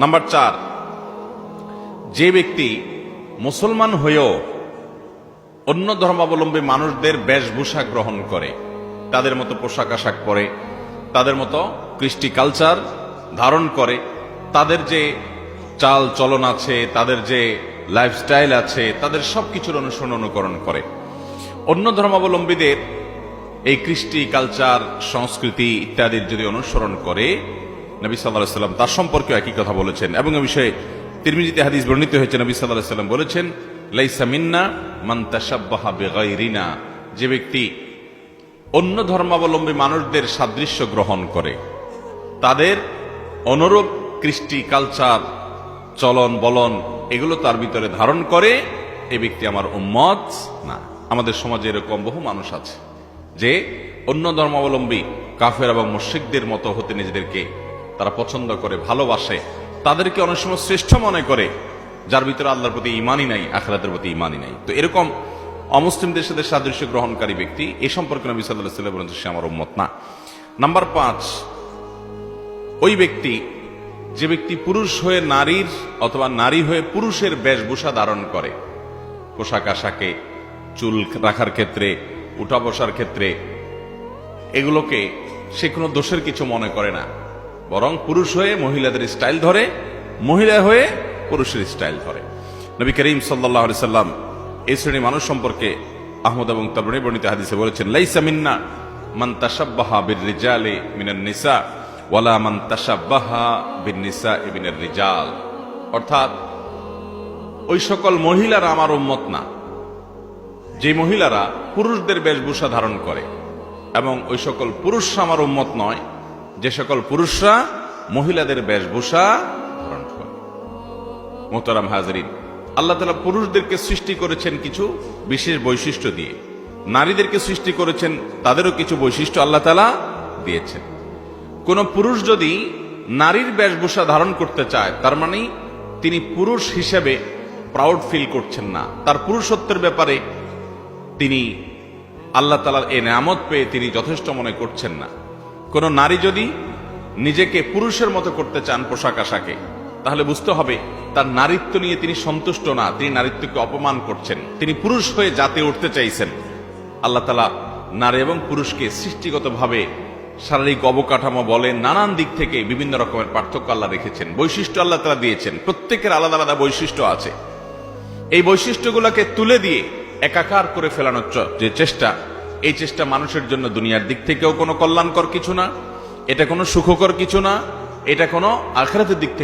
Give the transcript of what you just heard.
Number 4, যে ব্যক্তি মুসলমান হয়েও অন্য ধর্মাবলম্বী মানুষদের বেশভূষা গ্রহণ করে, তাদের মতো পোশাক আশাক পরে, তাদের মতো কৃষ্টি কালচার ধারণ করে, তাদের যে চাল চলন আছে, তাদের যে লাইফস্টাইল আছে, তাদের সবকিছুর অনুকরণ করে, অন্য ধর্মাবলম্বীদের এই কৃষ্টি কালচার সংস্কৃতি ইত্যাদির যদি অনুসরণ করে, নবী সাল্লাল্লাহু আলাইহি ওয়াসাল্লাম তার সম্পর্কে একই কথা বলেছেন। এবং এ বিষয়ে তিরমিজিতে হাদিস বর্ণিত হয়েছে, নবী সাল্লাল্লাহু আলাইহি ওয়াসাল্লাম বলেছেন, লাইসা মিন্না মান তাশাব্বাহা বিগাইরিনা, যে ব্যক্তি অন্য ধর্মাবলম্বী মানুষদের সাদৃশ্য গ্রহণ করে, তাদের অনুরূপ কৃষ্টি কালচার চলন বলন এগুলো তার ভিতরে ধারণ করে, এই ব্যক্তি আমার উম্মত না। আমাদের সমাজে এরকম বহু মানুষ আছে যে অন্য ধর্মাবলম্বী কাফের এবং মুশরিকদের মতো হতে নিজেদেরকে তারা পছন্দ করে, ভালোবাসে, তাদেরকে অনেক সময় শ্রেষ্ঠ মনে করে, যার ভিতরে আল্লাহর প্রতি ঈমানই নাই, আখিরাতের প্রতি ঈমানই নাই। তো এরকম অমুসলিমদের সাথে সাদৃশ্য গ্রহণকারী ব্যক্তি, এ সম্পর্কে নবী সাল্লাল্লাহু আলাইহি ওয়াসাল্লাম বলেছেন সে আমার উম্মত না। নাম্বার 5, ওই ব্যক্তি যে ব্যক্তি পুরুষ হয়ে নারীর অথবা নারী হয়ে পুরুষের বেশভূষা ধারণ করে, পোশাক আশাকে, চুল রাখার ক্ষেত্রে, উঠা বসার ক্ষেত্রে, এগুলোকে সে কোনো দোষের কিছু মনে করে না, বরং পুরুষ হয়ে মহিলাদের স্টাইল ধরে, মহিলা হয়ে পুরুষের স্টাইল ধরে। নবী করিম সাল্লাল্লাহু আলাইহি সাল্লাম এই শ্রেণীর মানুষ সম্পর্কে আহমদ এবং তাবরানী বর্ণিত হাদিসে বলেছেন, লাইসা মিন্না মান তাশাব্বাহা বির-রিজালি মিনান নিসা ওয়ালা মান তাশাব্বাহা বিন-নিসাই মিনার রিজাল। অর্থাৎ ওই সকল মহিলারা আমার উম্মত না যে মহিলারা পুরুষদের বেশভূষা ধারণ করে, এবং ওই সকল পুরুষরা আমার উম্মত নয় যে সকল পুরুষরা মহিলাদের বেশভূষা ধারণ করে। মোহতারাম হাজরিন, আল্লাহ তাআলা পুরুষদেরকে সৃষ্টি করেছেন কিছু বিশেষ বৈশিষ্ট্য দিয়ে, নারীদেরকে সৃষ্টি করেছেন তাদেরও কিছু বৈশিষ্ট্য আল্লাহ তাআলা দিয়েছেন। কোন পুরুষ যদি নারীর বেশভূষা ধারণ করতে চায়, তার মানে তিনি পুরুষ হিসেবে প্রাউড ফিল করছেন না, তার পুরুষত্বের ব্যাপারে তিনি আল্লাহ তাআলার এই নেয়ামত পেয়ে তিনি যথেষ্ট মনে করছেন না। কোন নারী যদি নিজেকে পুরুষের মতো করতে চান পোশাক আশাকে, তাহলে বুঝতে হবে তার নারীত্ব নিয়ে তিনি সন্তুষ্ট না, তিনি নারীত্বকে অপমান করছেন, তিনি পুরুষ হয়ে জাতে উঠতে চাইছেন। আল্লাহ তাআলা নারী এবং পুরুষকে সৃষ্টিগতভাবে শারীরিক অবকাঠামো বলেন, নানান দিক থেকে বিভিন্ন রকমের পার্থক্য আল্লাহ রেখেছেন, বৈশিষ্ট্য আল্লাহ তাআলা দিয়েছেন, প্রত্যেকের আলাদা আলাদা বৈশিষ্ট্য আছে। এই বৈশিষ্ট্যগুলোকে তুলে দিয়ে একাকার করে ফেলানোর যে চেষ্টা, এই চেষ্টা মানুষের জন্য দুনিয়ার দিক থেকেও কোনো কল্যাণকর কিছু না, এটা কোনো সুখকর কিছু না, এটা কোনো আখিরাতের দিক থেকে